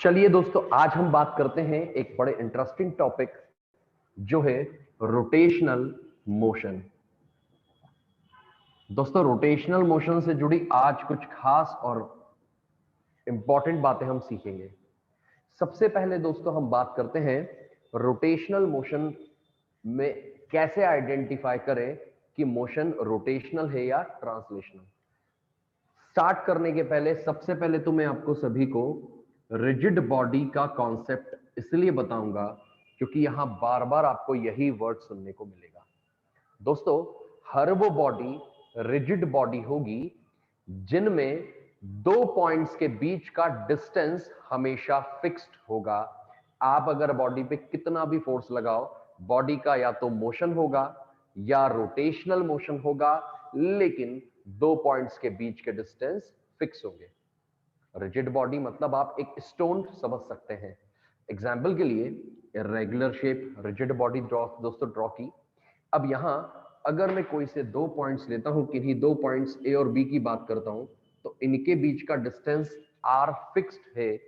चलिए दोस्तों, आज हम बात करते हैं एक बड़े इंटरेस्टिंग टॉपिक जो है रोटेशनल मोशन। दोस्तों, रोटेशनल मोशन से जुड़ी आज कुछ खास और इंपॉर्टेंट बातें हम सीखेंगे। सबसे पहले दोस्तों हम बात करते हैं रोटेशनल मोशन में कैसे आइडेंटिफाई करें कि मोशन रोटेशनल है या ट्रांसलेशनल। स्टार्ट करने के पहले सबसे पहले तो मैं आपको सभी को रिजिड बॉडी का कॉन्सेप्ट इसलिए बताऊंगा क्योंकि यहां बार बार आपको यही वर्ड सुनने को मिलेगा। दोस्तों, हर वो बॉडी रिजिड बॉडी होगी जिनमें दो पॉइंट्स के बीच का डिस्टेंस हमेशा फिक्स्ड होगा। आप अगर बॉडी पे कितना भी फोर्स लगाओ, बॉडी का या तो मोशन होगा या रोटेशनल मोशन होगा, लेकिन दो पॉइंट्स के बीच के डिस्टेंस फिक्स होंगे। रिजिड बॉडी मतलब आप एक स्टोन समझ सकते हैं। एग्जाम्पल के लिए रेगुलर शेप रिजिड बॉडी दोस्तों ड्रॉ की। अब यहां अगर मैं कोई से दो पॉइंट्स लेता हूं, किन्हीं दो पॉइंट्स ए और बी की बात करता हूं, तो इनके बीच का डिस्टेंस आर फिक्स्ड है।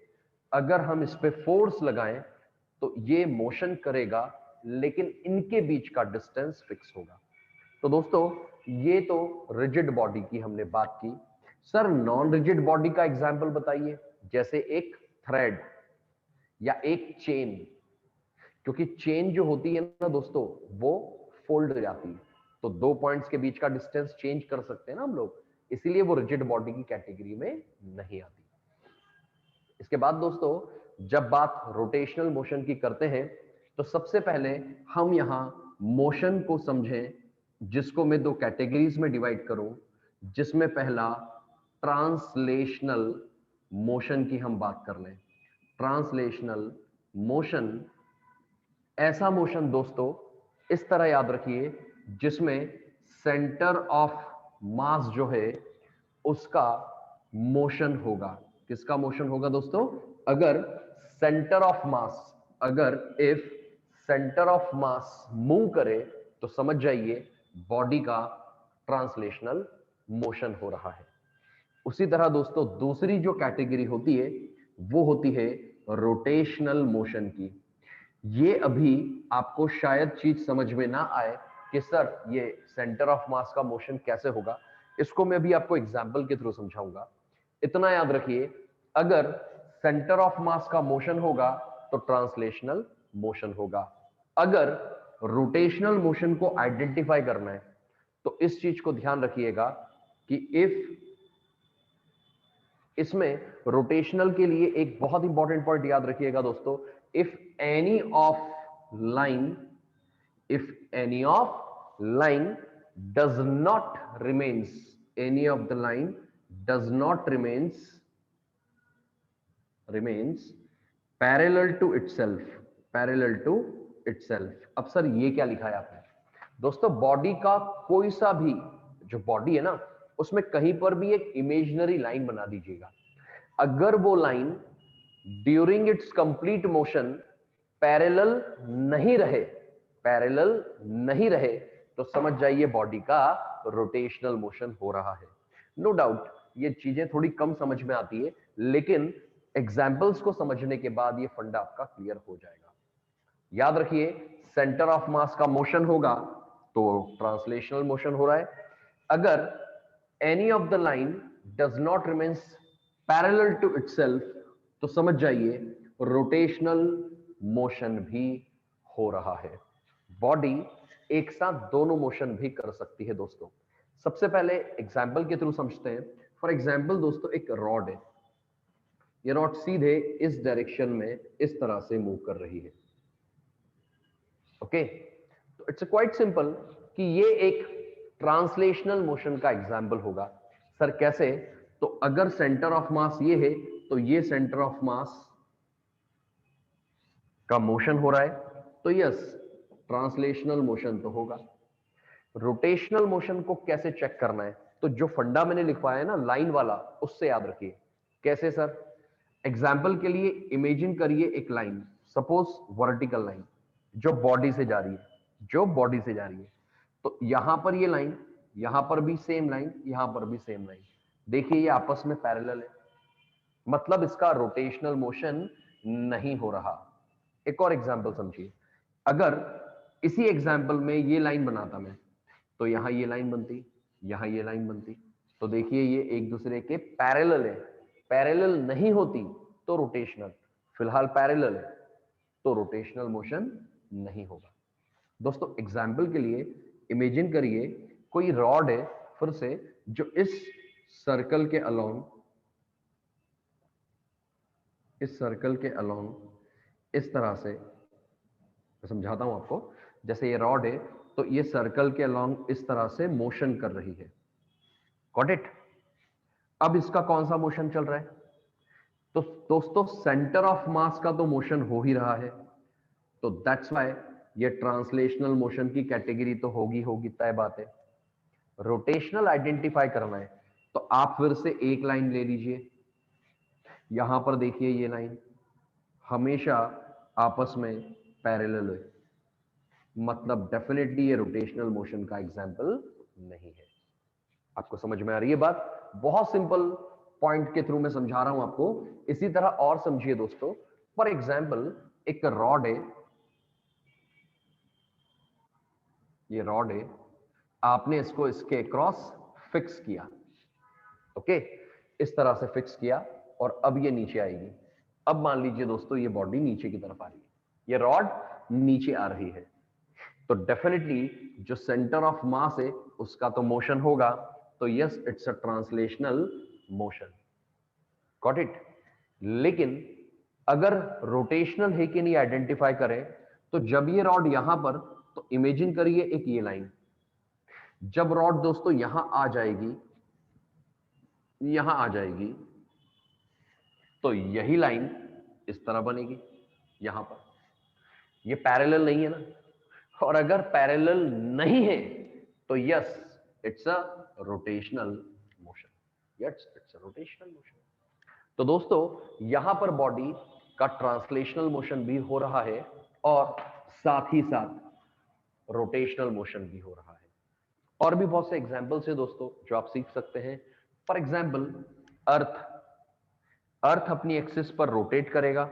अगर हम इस पे फोर्स लगाएं तो ये मोशन करेगा, लेकिन इनके बीच का डिस्टेंस फिक्स होगा। तो दोस्तों, ये तो रिजिड बॉडी की हमने बात की। सर, नॉन रिजिड बॉडी का एग्जाम्पल बताइए, जैसे एक थ्रेड या एक चेन। क्योंकि चेन जो होती है ना दोस्तों, वो फोल्ड हो जाती है, तो दो पॉइंट्स के बीच का डिस्टेंस चेंज कर सकते हैं ना हम लोग, इसीलिए वो रिजिड बॉडी की कैटेगरी में नहीं आती। इसके बाद दोस्तों, जब बात रोटेशनल मोशन की करते हैं तो सबसे पहले हम यहां मोशन को समझें, जिसको मैं दो कैटेगरीज में डिवाइड करूं, जिसमें पहला ट्रांसलेशनल मोशन की हम बात कर लें। ट्रांसलेशनल मोशन ऐसा मोशन दोस्तों, इस तरह याद रखिए, जिसमें सेंटर ऑफ मास जो है उसका मोशन होगा। किसका मोशन होगा दोस्तों? अगर सेंटर ऑफ मास, अगर if centre of mass move करे तो समझ जाइए बॉडी का ट्रांसलेशनल मोशन हो रहा है। उसी तरह दोस्तों, दूसरी जो कैटेगरी होती है वो होती है रोटेशनल मोशन की। ये अभी आपको शायद चीज समझ में ना आए कि सर ये सेंटर ऑफ मास का मोशन कैसे होगा, इसको मैं अभी आपको एग्जांपल के थ्रू समझाऊंगा। इतना याद रखिए, अगर सेंटर ऑफ मास का मोशन होगा तो ट्रांसलेशनल मोशन होगा। अगर रोटेशनल मोशन को आइडेंटिफाई करना है तो इस चीज को ध्यान रखिएगा कि इफ इसमें रोटेशनल के लिए एक बहुत इंपॉर्टेंट पॉइंट याद रखिएगा दोस्तों, if any of line does not remains any of the line does not remains parallel to itself. अब सर ये क्या लिखा है आपने? दोस्तों, बॉडी का कोई सा भी जो बॉडी है ना, उसमें कहीं पर भी एक इमेजिनरी लाइन बना दीजिएगा। अगर वो line during its complete motion parallel नहीं रहे तो समझ जाइए बॉडी का रोटेशनल मोशन हो रहा है। नो डाउट ये चीजें थोड़ी कम समझ में आती है, लेकिन एग्जाम्पल्स को समझने के बाद ये फंडा आपका क्लियर हो जाएगा। याद रखिए, सेंटर ऑफ मास का मोशन होगा तो ट्रांसलेशनल मोशन हो रहा है। अगर any of the line does not remains parallel to itself तो समझ जाइए रोटेशनल मोशन भी हो रहा है। बॉडी एक साथ दोनों मोशन भी कर सकती है दोस्तों। सबसे पहले एग्जाम्पल के थ्रू समझते हैं। फॉर एग्जाम्पल दोस्तों, एक रॉड है, ये रॉड सीधे इस डायरेक्शन में इस तरह से मूव कर रही है। ओके, तो इट्स क्वाइट सिंपल कि ये एक ट्रांसलेशनल मोशन का एग्जाम्पल होगा। सर कैसे? तो अगर सेंटर ऑफ मास ये है तो ये सेंटर ऑफ मास का मोशन हो रहा है, तो यस ट्रांसलेशनल मोशन तो होगा। रोटेशनल मोशन को कैसे चेक करना है? तो जो फंडा मैंने लिखवाया है ना लाइन वाला, उससे याद रखिए। कैसे सर? एग्जाम्पल के लिए इमेजिन करिए एक लाइन, सपोज वर्टिकल लाइन जो बॉडी से जा रही है, तो यहां पर ये लाइन, यहां पर भी सेम लाइन, यहां पर भी सेम लाइन। देखिए ये आपस में पैरेलल है, मतलब इसका रोटेशनल मोशन नहीं हो रहा। एक और एग्जाम्पल समझिए, अगर इसी एग्जाम्पल में ये लाइन बनाता मैं, तो यहां ये लाइन बनती, यहां ये लाइन बनती, तो देखिए ये एक दूसरे के पैरेलल है। पैरेलल नहीं होती तो रोटेशनल, फिलहाल पैरेलल है तो रोटेशनल मोशन नहीं होगा। दोस्तों एग्जाम्पल के लिए इमेजिन करिए कोई रॉड है फिर से, जो इस सर्कल के अलोंग, इस सर्कल के अलोंग इस तरह से, मैं समझाता हूं आपको, जैसे ये रॉड है तो ये सर्कल के अलोंग इस तरह से मोशन कर रही है। Got it? अब इसका कौन सा मोशन चल रहा है? तो दोस्तों सेंटर ऑफ मास का तो मोशन हो ही रहा है, तो दैट्स व्हाई ये ट्रांसलेशनल मोशन की कैटेगरी तो होगी होगी, तय बात है। रोटेशनल आइडेंटिफाई करना है तो आप फिर से एक लाइन ले लीजिए, यहां पर देखिए ये लाइन हमेशा आपस में पैरेलल है, मतलब डेफिनेटली ये रोटेशनल मोशन का एग्जाम्पल नहीं है। आपको समझ में आ रही है बात? बहुत सिंपल पॉइंट के थ्रू मैं समझा रहा हूं आपको। इसी तरह और समझिए दोस्तों, फॉर एग्जाम्पल एक रॉड है, ये रॉड है, आपने इसको इसके क्रॉस फिक्स किया, ओके, इस तरह से फिक्स किया और अब ये नीचे आएगी। अब मान लीजिए दोस्तों ये बॉडी नीचे की तरफ आ रही है, ये रॉड नीचे आ रही है, तो डेफिनेटली जो सेंटर ऑफ मास है उसका तो मोशन होगा, तो yes it's a translational motion. Got it? लेकिन अगर रोटेशनल है कि नहीं आइडेंटिफाई करें, तो जब ये रॉड यहां पर, तो इमेजिन करिए एक ये लाइन, जब रॉड दोस्तों यहां आ जाएगी, यहां आ जाएगी, तो यही लाइन इस तरह बनेगी यहां पर। ये पैरेलल नहीं है ना, और अगर पैरेलल नहीं है तो yes it's a rotational motion, yes it's a rotational motion. तो दोस्तों यहां पर बॉडी का ट्रांसलेशनल मोशन भी हो रहा है और साथ ही साथ रोटेशनल मोशन भी हो रहा है। और भी बहुत से एग्जाम्पल्स है दोस्तों जो आप सीख सकते हैं। फॉर एग्जाम्पल अर्थ, अर्थ अपनी एक्सिस पर रोटेट करेगा,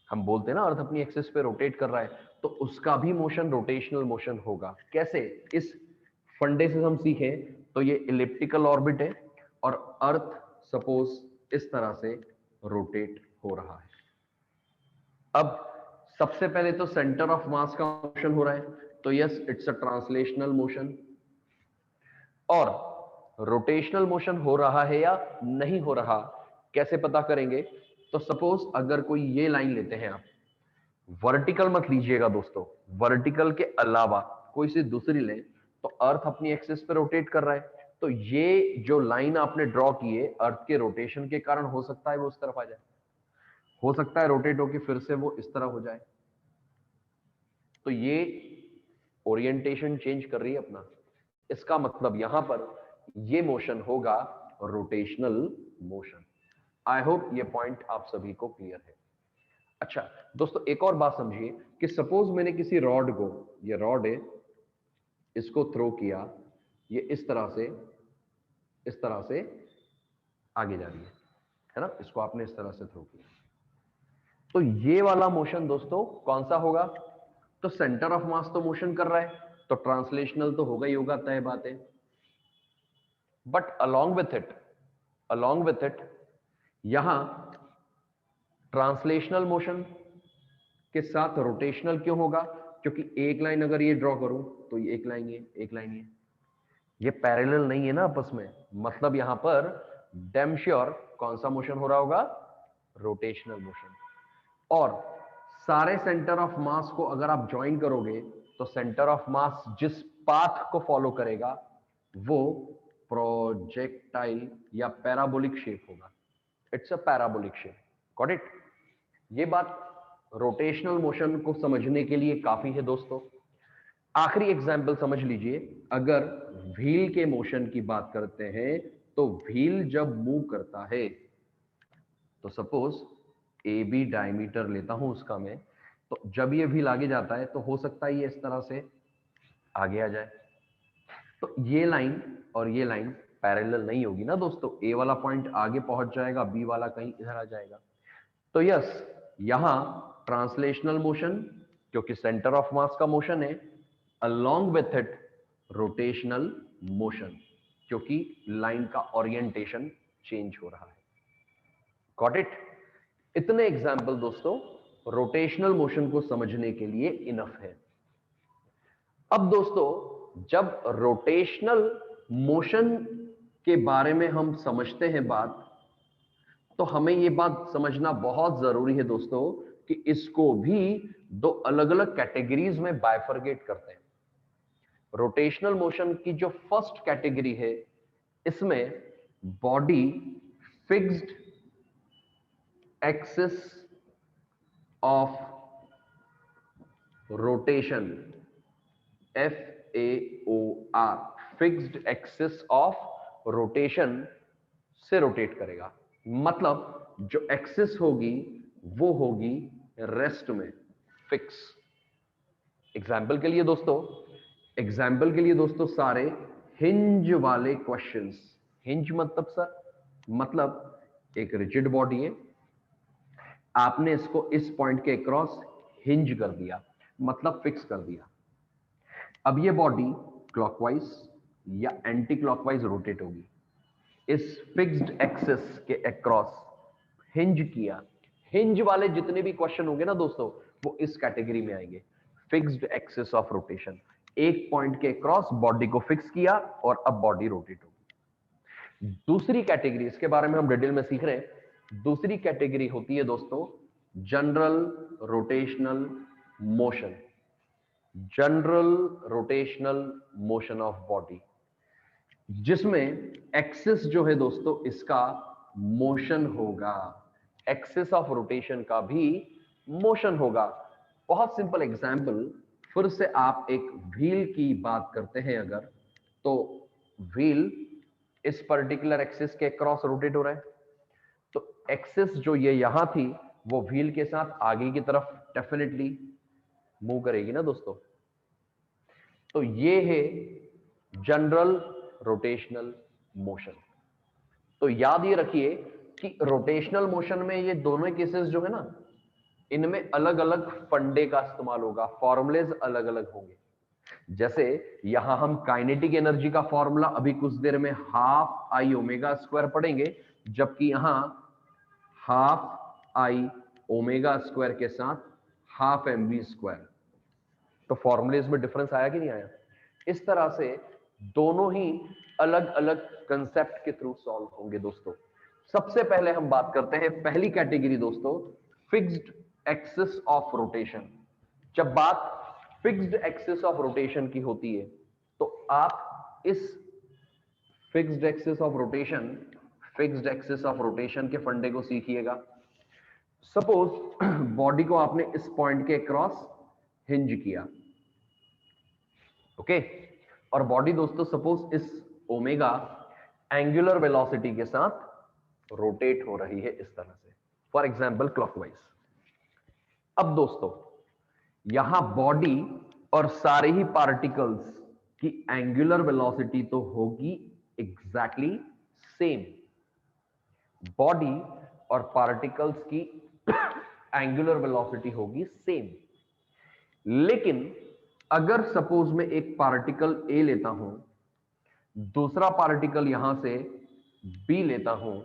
हम बोलते हैं ना अर्थ अपनी एक्सिस पे रोटेट कर रहा है, तो उसका भी मोशन रोटेशनल मोशन होगा। कैसे? इस फंडे से हम सीखें तो ये इलिप्टिकल ऑर्बिट है और अर्थ सपोज इस तरह से रोटेट हो रहा है। अब सबसे पहले तो सेंटर ऑफ मास का मोशन हो रहा है, तो yes it's a translational motion. और रोटेशनल मोशन हो रहा है या नहीं हो रहा, कैसे पता करेंगे? तो सपोज अगर कोई ये लाइन लेते हैं आप, वर्टिकल मत लीजिएगा दोस्तों, वर्टिकल के अलावा कोई सी दूसरी लें, तो अर्थ अपनी एक्सिस पे रोटेट कर रहा है, तो ये जो लाइन आपने ड्रॉ की है अर्थ के रोटेशन के कारण हो सकता है वो उस तरफ आ जाए, हो सकता है रोटेट होकर फिर से वो इस तरह हो जाए, तो ये ओरिएंटेशन चेंज कर रही है अपना। इसका मतलब यहां पर ये मोशन होगा रोटेशनल मोशन। आई होप ये पॉइंट आप सभी को क्लियर है। अच्छा दोस्तों एक और बात समझिए कि सपोज मैंने किसी रॉड को, ये रॉड है, इसको थ्रो किया, ये इस तरह से, इस तरह से आगे जा रही है ना, इसको आपने इस तरह से थ्रो किया, तो ये वाला मोशन दोस्तों कौन सा होगा? तो सेंटर ऑफ मास तो मोशन कर रहा है, तो ट्रांसलेशनल तो होगा ही होगा, तय बात है। बट अलोंग विथ इट यहां ट्रांसलेशनल मोशन के साथ रोटेशनल क्यों होगा? क्योंकि एक लाइन अगर ये ड्रॉ करूं तो ये एक लाइन, ये एक लाइन, ये पैरेलल नहीं है ना आपस में, मतलब यहां पर डैम श्योर कौन सा मोशन हो रहा होगा? Rotational motion. और सारे सेंटर ऑफ मास को अगर आप ज्वाइन करोगे तो सेंटर ऑफ मास जिस पाथ को फॉलो करेगा वो प्रोजेक्टाइल या पैराबोलिक शेप होगा। It's a parabolic shape. Got it? ये बात रोटेशनल मोशन को समझने के लिए काफी है दोस्तों। आखिरी एग्जाम्पल समझ लीजिए, अगर व्हील के मोशन की बात करते हैं तो व्हील जब मूव करता है, तो सपोज ए बी डायमीटर लेता हूं उसका मैं, तो जब ये व्हील आगे जाता है तो हो सकता है ये इस तरह से आगे आ जाए, तो ये लाइन और ये लाइन पैरेलल नहीं होगी ना दोस्तों, ए वाला पॉइंट आगे पहुंच जाएगा, बी वाला कहीं इधर आ जाएगा। तो यस यहां ट्रांसलेशनल मोशन क्योंकि सेंटर ऑफ मास का मोशन है, along with it rotational motion क्योंकि लाइन का ओरिएंटेशन चेंज हो रहा है। Got it? इतने एग्जाम्पल दोस्तों रोटेशनल मोशन को समझने के लिए इनफ है। अब दोस्तों जब रोटेशनल मोशन के बारे में हम समझते हैं बात, तो हमें यह बात समझना बहुत जरूरी है दोस्तों कि इसको भी दो अलग अलग कैटेगरीज में बाइफरगेट करते हैं। रोटेशनल मोशन की जो फर्स्ट कैटेगरी है, इसमें body fixed axis of rotation, FAOR, fixed axis of rotation से रोटेट करेगा। मतलब जो एक्सिस होगी वो होगी रेस्ट में फिक्स। एग्जाम्पल के लिए दोस्तों सारे हिंज वाले क्वेश्चंस। हिंज मतलब सर, मतलब एक रिजिड बॉडी है, आपने इसको इस पॉइंट के अक्रॉस हिंज कर दिया, मतलब फिक्स कर दिया। अब ये बॉडी क्लॉकवाइज या एंटी क्लॉकवाइज रोटेट होगी, इस फिक्स्ड एक्सिस के अक्रॉस हिंज किया। हिंज वाले जितने भी क्वेश्चन होंगे ना दोस्तों, वो इस कैटेगरी में आएंगे, फिक्स्ड एक्सिस ऑफ रोटेशन। एक पॉइंट के अक्रॉस बॉडी को फिक्स किया और अब बॉडी रोटेट होगी। दूसरी कैटेगरी, इसके बारे में हम डिटेल में सीख रहे हैं, दूसरी कैटेगरी होती है दोस्तों general rotational motion. General rotational motion of body, जिसमें एक्सिस जो है दोस्तों इसका मोशन होगा, एक्सिस ऑफ रोटेशन का भी मोशन होगा। बहुत सिंपल एग्जांपल, फिर से आप एक व्हील की बात करते हैं अगर, तो व्हील इस पर्टिकुलर एक्सिस के क्रॉस रोटेट हो रहा है, तो एक्सिस जो ये यहां थी वो व्हील के साथ आगे की तरफ डेफिनेटली मूव करेगी ना दोस्तों। तो ये है जनरल रोटेशनल मोशन। तो याद ये रखिए कि रोटेशनल मोशन में ये दोनों केसेस जो है ना, इनमें अलग अलग फंडे का इस्तेमाल होगा, फॉर्मूलेज अलग अलग होंगे। जैसे यहां हम काइनेटिक एनर्जी का फॉर्मूला अभी कुछ देर में हाफ आई ओमेगा स्क्वायर पढ़ेंगे, जबकि यहां हाफ आई ओमेगा स्क्वायर के साथ हाफ एम वी स्क्वायर। तो फॉर्मूलेज में डिफरेंस आया कि नहीं आया? इस तरह से दोनों ही अलग अलग कंसेप्ट के थ्रू सॉल्व होंगे दोस्तों। सबसे पहले हम बात करते हैं पहली कैटेगरी दोस्तों, फिक्स्ड एक्सिस ऑफ रोटेशन। जब बात फिक्स्ड एक्सिस ऑफ रोटेशन की होती है, तो आप इस फिक्स्ड एक्सिस ऑफ रोटेशन के फंडे को सीखिएगा। सपोज बॉडी को आपने इस पॉइंट के क्रॉस हिंज किया, ओके, और बॉडी दोस्तों सपोज इस ओमेगा एंगुलर वेलोसिटी के साथ रोटेट हो रही है इस तरह से, फॉर एग्जांपल क्लॉकवाइज। अब दोस्तों यहां बॉडी और सारे ही पार्टिकल्स की एंगुलर वेलोसिटी तो होगी एग्जैक्टली सेम। बॉडी और पार्टिकल्स की एंगुलर वेलोसिटी होगी सेम, लेकिन अगर सपोज मैं एक पार्टिकल ए लेता हूं, दूसरा पार्टिकल यहां से बी लेता हूं,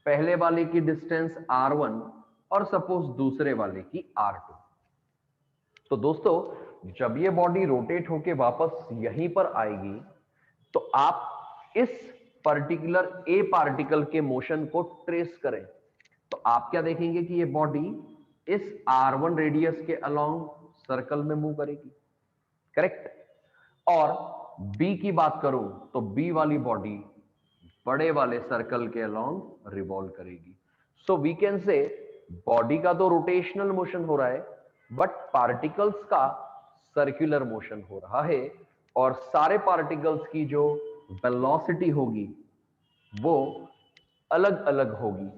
पहले वाले की डिस्टेंस r1 और सपोज दूसरे वाले की r2, तो दोस्तों जब ये बॉडी रोटेट होके वापस यहीं पर आएगी, तो आप इस पर्टिकुलर ए पार्टिकल के मोशन को ट्रेस करें, तो आप क्या देखेंगे कि ये बॉडी इस r1 रेडियस के अलोंग सर्कल में मूव करेगी, करेक्ट। और बी की बात करूं तो बी वाली बॉडी बड़े वाले सर्कल के अलोंग रिवॉल्व करेगी। So we can say body का तो रोटेशनल मोशन हो रहा है, बट पार्टिकल्स का सर्कुलर मोशन हो रहा है, और सारे पार्टिकल्स की जो वेलोसिटी होगी वो अलग अलग होगी।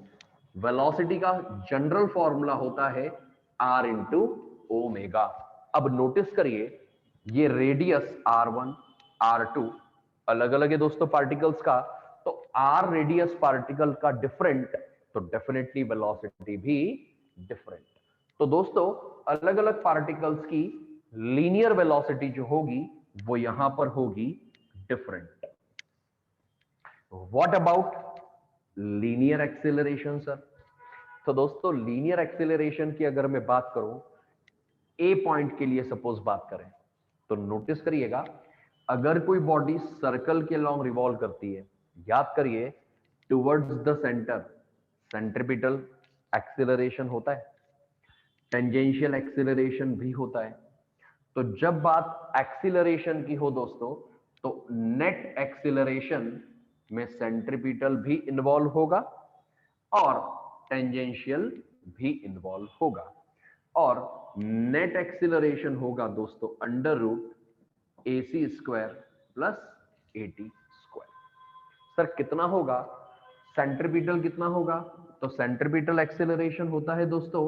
वेलोसिटी का जनरल फॉर्मूला होता है r इंटू ओमेगा। अब नोटिस करिए ये रेडियस r1 r2 अलग अलग है दोस्तों पार्टिकल्स का, तो r रेडियस पार्टिकल का डिफरेंट, तो डेफिनेटली वेलोसिटी भी डिफरेंट। तो दोस्तों अलग अलग पार्टिकल्स की लीनियर वेलोसिटी जो होगी वो यहां पर होगी different. What about linear acceleration sir? तो दोस्तों लीनियर एक्सेलरेशन की अगर मैं बात करूं, ए पॉइंट के लिए सपोज बात करें, तो नोटिस करिएगा अगर कोई बॉडी सर्कल के लॉन्ग रिवॉल्व करती है, याद करिए towards the centre centripetal acceleration होता है, टेंजेंशियल एक्सेलरेशन भी होता है। तो जब बात एक्सीलरेशन की हो दोस्तों, तो नेट एक्सीलरेशन में सेंट्रिपिटल भी इन्वॉल्व होगा और टेंजेंशियल भी इन्वॉल्व होगा, और नेट एक्सीलरेशन होगा दोस्तों under root AC square plus AT square. Sir कितना होगा? सेंट्रिपिटल कितना होगा? तो सेंट्रिपिटल एक्सीलरेशन होता है दोस्तों,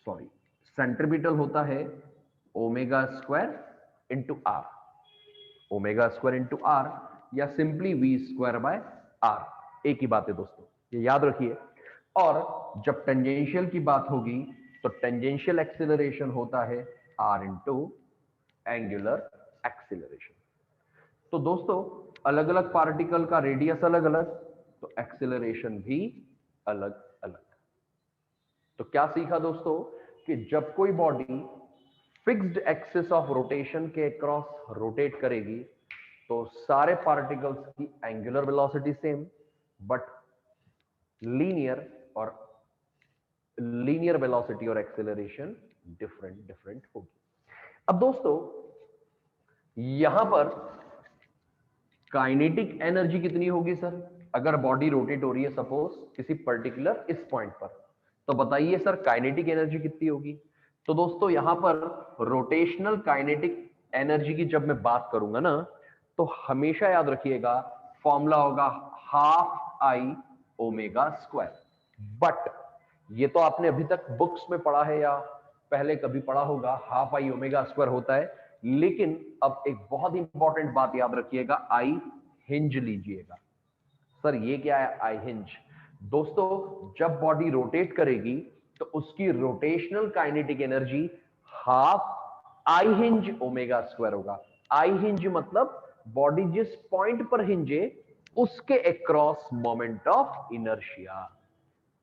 सॉरी, सेंट्रिपिटल होता है omega square into R, omega square into R या simply V square by R, एक ही बात है दोस्तों, ये याद रखिए। और जब टेंजेंशियल की बात होगी तो टेंजेंशियल एक्सीलरेशन होता है R इंटू एंगुलर एक्सीलरेशन। तो दोस्तों अलग अलग पार्टिकल का रेडियस अलग अलग, तो एक्सीलरेशन भी अलग अलग। तो क्या सीखा दोस्तों कि जब कोई body fixed axis of rotation के अक्रॉस रोटेट करेगी तो सारे पार्टिकल्स की angular velocity same, but linear velocity और एक्सेलरेशन डिफरेंट होगी। अब दोस्तों यहां पर काइनेटिक एनर्जी कितनी होगी सर? अगर बॉडी रोटेट हो रही है सपोज किसी पर्टिकुलर इस पॉइंट पर, तो बताइए सर काइनेटिक एनर्जी कितनी होगी? तो दोस्तों यहां पर रोटेशनल काइनेटिक एनर्जी की जब मैं बात करूंगा ना, तो हमेशा याद रखिएगा फॉर्मूला होगा half I omega square. But ये तो आपने अभी तक बुक्स में पढ़ा है या पहले कभी पढ़ा होगा, हाफ आई ओमेगा स्क्वायर होता है। लेकिन अब एक बहुत इंपॉर्टेंट बात याद रखिएगा, आई हिंज लीजिएगा। सर ये क्या है आई हिंज? दोस्तों जब बॉडी रोटेट करेगी तो उसकी rotational kinetic energy half I hinge omega square होगा। आई हिंज मतलब बॉडी जिस पॉइंट पर हिंजे उसके across moment of inertia.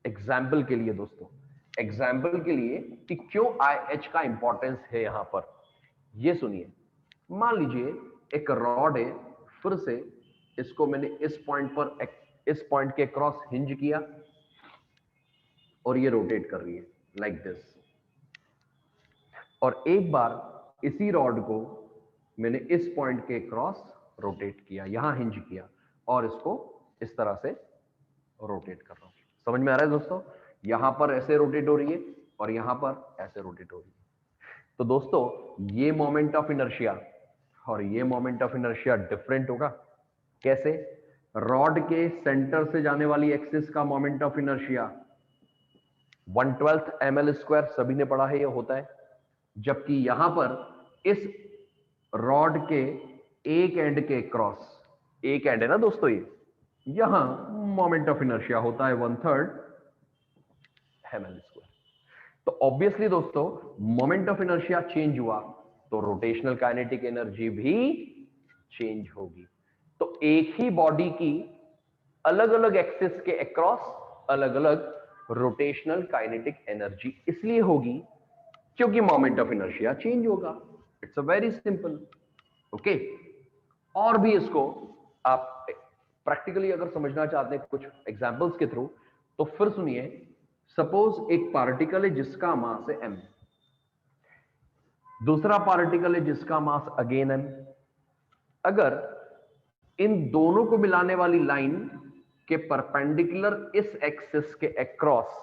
Example के लिए दोस्तों, एग्जाम्पल के लिए कि क्यों IH का इंपॉर्टेंस है यहां पर, ये सुनिए। मान लीजिए एक रॉड है, फिर से इसको मैंने इस पॉइंट पर इस पॉइंट के क्रॉस हिंज किया और ये रोटेट कर रही है लाइक दिस, और एक बार इसी रॉड को मैंने इस पॉइंट के क्रॉस रोटेट किया, यहां हिंज किया और इसको इस तरह से रोटेट कर रहा हूं। समझ में आ रहा है दोस्तों? यहां पर ऐसे रोटेट हो रही है और यहां पर ऐसे रोटेट हो रही है। तो दोस्तों ये मोमेंट ऑफ इनर्शिया और ये मोमेंट ऑफ इनर्शिया डिफरेंट होगा। कैसे? रॉड के सेंटर से जाने वाली एक्सिस का moment of inertia 1/12 ml square, सभी ने पढ़ा है ये होता है। जबकि यहां पर इस रॉड के एक एंड के क्रॉस, एक एंड है ना दोस्तों, ये यहां मोमेंट ऑफ इनर्शिया होता है 1/3 ml स्क्वायर। तो ऑब्वियसली दोस्तों मोमेंट ऑफ इनर्शिया चेंज हुआ तो रोटेशनल काइनेटिक एनर्जी भी चेंज होगी। तो एक ही बॉडी की अलग अलग एक्सिस के अक्रॉस अलग अलग रोटेशनल काइनेटिक एनर्जी इसलिए होगी क्योंकि मोमेंट ऑफ इनर्शिया चेंज होगा। It's a very simple. Okay, और भी इसको आप प्रैक्टिकली अगर समझना चाहते हैं कुछ एग्जांपल्स के थ्रू, तो फिर सुनिए। सपोज एक पार्टिकल है जिसका मास है m, दूसरा पार्टिकल है जिसका मास अगेन m। अगर इन दोनों को मिलाने वाली लाइन के परपेंडिकुलर इस एक्सिस के अक्रॉस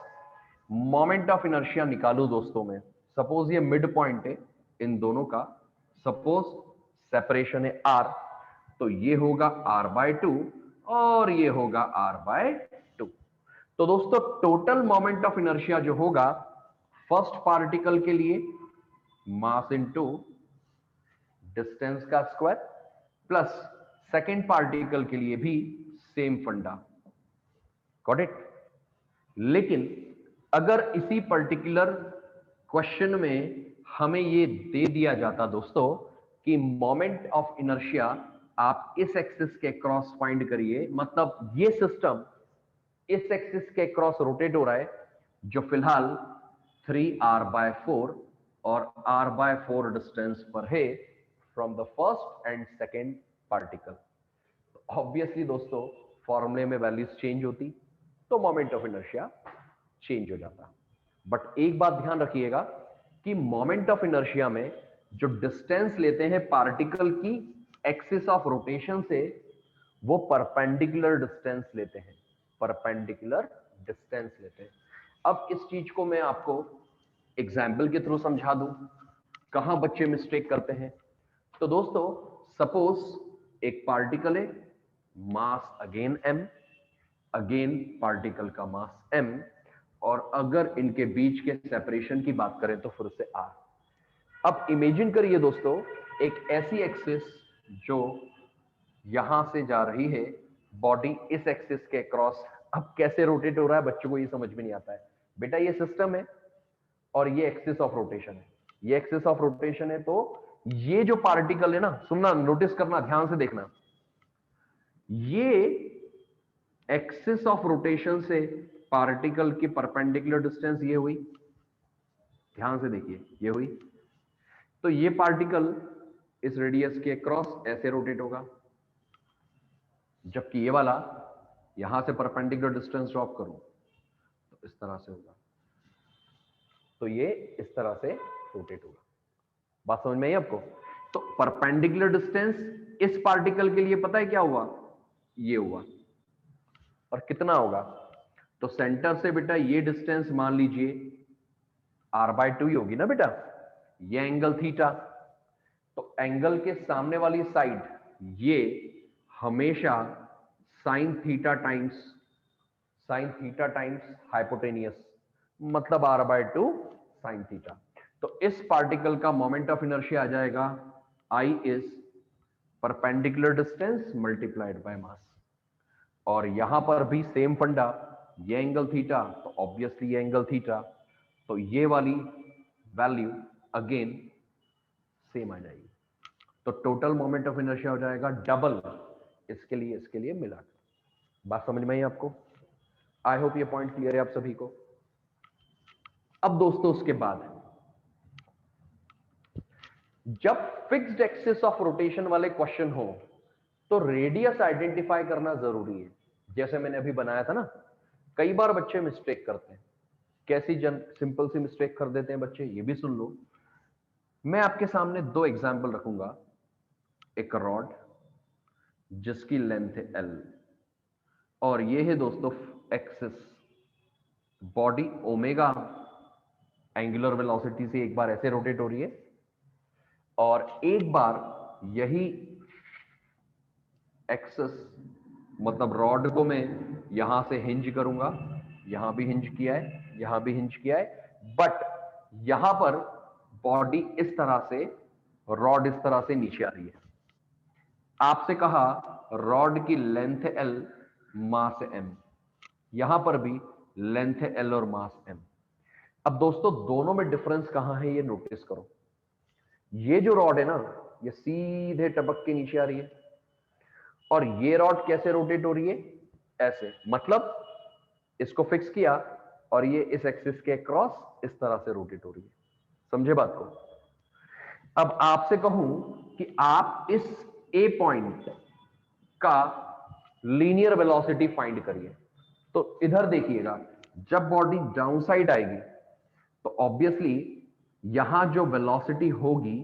मोमेंट ऑफ इनर्शिया निकालू दोस्तों मैं, सपोज ये मिड पॉइंट है इन दोनों का, सपोज सेपरेशन है r, तो ये होगा r/2 और ये होगा r/2। तो दोस्तों टोटल मोमेंट ऑफ इनर्शिया जो होगा फर्स्ट पार्टिकल के लिए मास इनटू डिस्टेंस का स्क्वायर, प्लस सेकेंड पार्टिकल के लिए भी सेम फंडा। Got it? लेकिन अगर इसी पर्टिकुलर क्वेश्चन में हमें ये दे दिया जाता दोस्तों कि मोमेंट ऑफ इनर्शिया आप इस एक्सिस के क्रॉस फाइंड करिए, मतलब ये सिस्टम इस एक्सिस के क्रॉस रोटेट हो रहा है, जो फिलहाल 3r/4 और r/4 डिस्टेंस पर है from the first and second particle. Obviously दोस्तों फॉर्मूले में वैल्यूज चेंज होती तो मोमेंट ऑफ इनर्शिया चेंज हो जाता। बट एक बात ध्यान रखिएगा कि मोमेंट ऑफ इनर्शिया में जो डिस्टेंस लेते हैं पार्टिकल की एक्सिस ऑफ रोटेशन से, वो परपेंडिकुलर डिस्टेंस लेते हैं, परपेंडिकुलर डिस्टेंस लेते हैं। अब इस चीज को मैं आपको एग्जाम्पल के थ्रू समझा दूं, कहां बच्चे मिस्टेक करते हैं। तो दोस्तों सपोज एक पार्टिकल है, मास अगेन m, अगेन पार्टिकल का मास m, और अगर इनके बीच के सेपरेशन की बात करें तो फिर से r। अब इमेजिन करिए दोस्तों एक ऐसी एक्सिस जो यहां से जा रही है, बॉडी इस एक्सिस के क्रॉस। अब कैसे रोटेट हो रहा है बच्चों को ये समझ में नहीं आता है। बेटा ये सिस्टम है और ये एक्सिस ऑफ रोटेशन है, ये एक्सिस ऑफ रोटेशन है, तो ये जो पार्टिकल है ना, सुनना, नोटिस करना, ध्यान से देखना, ये एक्सिस ऑफ रोटेशन से पार्टिकल की परपेंडिकुलर डिस्टेंस ये हुई, ध्यान से देखिए, ये हुई। तो ये पार्टिकल इस रेडियस के क्रॉस ऐसे रोटेट होगा, जबकि ये वाला यहां से परपेंडिकुलर डिस्टेंस ड्रॉप करूं तो इस तरह से होगा, तो ये इस तरह से रोटेट होगा। बात समझ में आई आपको? तो परपेंडिकुलर डिस्टेंस इस पार्टिकल के लिए पता है क्या हुआ, ये हुआ, और कितना होगा, तो सेंटर से बेटा ये डिस्टेंस मान लीजिए r/2 ही होगी ना बेटा, ये एंगल थीटा, तो एंगल के सामने वाली साइड ये हमेशा साइन थीटा टाइम्स हाइपोटेनियस, मतलब r/2 साइन थीटा। तो इस पार्टिकल का मोमेंट ऑफ इनर्शिया आ जाएगा I is perpendicular distance multiplied by mass. और यहां पर भी सेम फंडा, ये एंगल थीटा तो ऑब्वियसली ये एंगल थीटा, तो ये वाली वैल्यू अगेन सेम आ जाएगी। तो टोटल मोमेंट ऑफ इनर्शिया हो जाएगा डबल इसके लिए मिलाकर। बात समझ में आई आपको? आई होप ये पॉइंट क्लियर है आप सभी को। अब दोस्तों उसके बाद जब फिक्स्ड एक्सिस ऑफ रोटेशन वाले क्वेश्चन हो तो रेडियस आइडेंटिफाई करना जरूरी है। जैसे मैंने अभी बनाया था ना, कई बार बच्चे मिस्टेक करते हैं। कैसी सिंपल सी मिस्टेक कर देते हैं बच्चे, ये भी सुन लो। मैं आपके सामने दो एग्जाम्पल रखूंगा। एक रॉड जिसकी लेंथ है L, और ये है दोस्तों axis, body omega angular velocity से एक बार ऐसे रोटेट हो रही है, और एक बार यही एक्सिस, मतलब रॉड को मैं यहां से हिंज करूंगा, यहां भी हिंज किया है, यहां भी हिंज किया है, बट यहां पर बॉडी इस तरह से, रॉड इस तरह से नीचे आ रही है। आपसे कहा रॉड की लेंथ है L, मास है M, यहां पर भी लेंथ है L और मास M। अब दोस्तों दोनों में डिफरेंस कहां है ये नोटिस करो। ये जो रॉड है ना, ये सीधे टपक के नीचे आ रही है, और ये रॉड कैसे रोटेट हो रही है, ऐसे, मतलब इसको फिक्स किया और ये इस एक्सिस के क्रॉस इस तरह से रोटेट हो रही है। समझे बात को? अब आपसे कहूं कि आप इस ए पॉइंट का लीनियर वेलोसिटी फाइंड करिए, तो इधर देखिएगा, जब बॉडी डाउन साइड आएगी तो ऑब्वियसली यहां जो वेलोसिटी होगी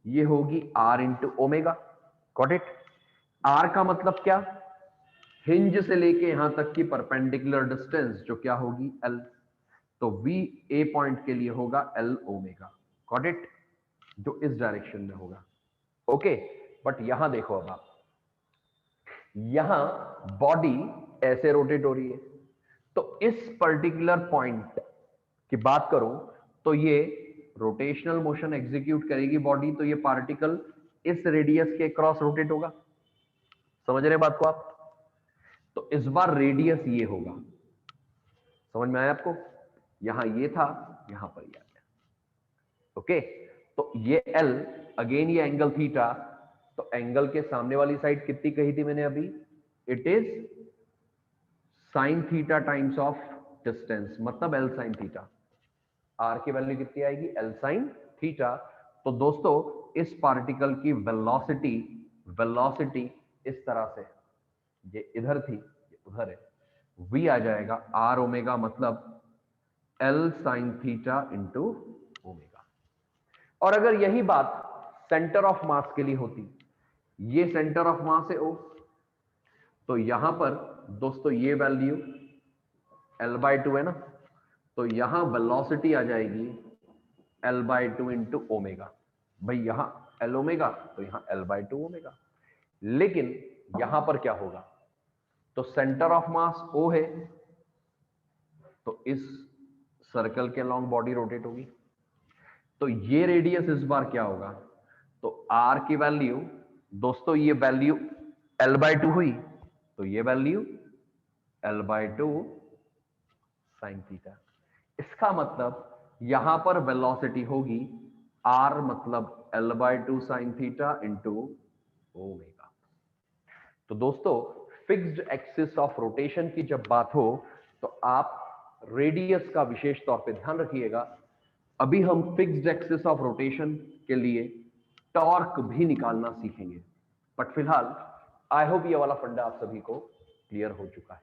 ये होगी r into omega. Got it? r का मतलब क्या, हिंज से लेके यहां तक की परपेंडिकुलर डिस्टेंस जो क्या होगी L, तो v ए पॉइंट के लिए होगा L ओमेगा। Got it? जो इस डायरेक्शन में होगा। ओके, बट यहां देखो, अब आप यहां बॉडी ऐसे रोटेट हो रही है, तो इस पर्टिकुलर पॉइंट की बात करूं तो ये रोटेशनल मोशन एग्जीक्यूट करेगी बॉडी, तो ये पार्टिकल इस रेडियस के क्रॉस रोटेट होगा। समझ रहे बात को आप? तो इस बार रेडियस ये होगा। समझ में आया आपको? यहां ये था, यहां पर ये आ गया। ओके, तो ये L, अगेन ये एंगल थीटा, तो एंगल के सामने वाली साइड कितनी कही थी मैंने अभी, it is sine theta times of distance, मतलब L साइन थीटा। R की वैल्यू कितनी आएगी, L साइन थीटा। तो दोस्तों इस पार्टिकल की वेलोसिटी, वेलोसिटी इस तरह से, ये इधर थी ये उधर है, v आ जाएगा r ओमेगा, मतलब L sine theta into omega. और अगर यही बात सेंटर ऑफ मास के लिए होती, ये सेंटर ऑफ मास है O, तो यहां पर दोस्तों ये वैल्यू L/2 है ना, तो यहां वेलोसिटी आ जाएगी L/2 इंटू ओमेगा। भाई यहां L ओमेगा, तो यहां L/2 ओमेगा। लेकिन यहां पर क्या होगा, तो सेंटर ऑफ मास O है, तो इस सर्कल के अलॉन्ग बॉडी रोटेट होगी, तो ये रेडियस इस बार क्या होगा, तो R की वैल्यू दोस्तों, ये वैल्यू L/2 हुई, तो ये वैल्यू L/2 साइन थीटा। इसका मतलब यहां पर वेलोसिटी होगी R, मतलब L/2 sine theta into omega. तो दोस्तों फिक्स्ड एक्सिस ऑफ रोटेशन की जब बात हो, तो आप रेडियस का विशेष तौर पे ध्यान रखिएगा। अभी हम फिक्स्ड एक्सिस ऑफ रोटेशन के लिए टॉर्क भी निकालना सीखेंगे, बट फिलहाल आई होप ये वाला फंडा आप सभी को क्लियर हो चुका है।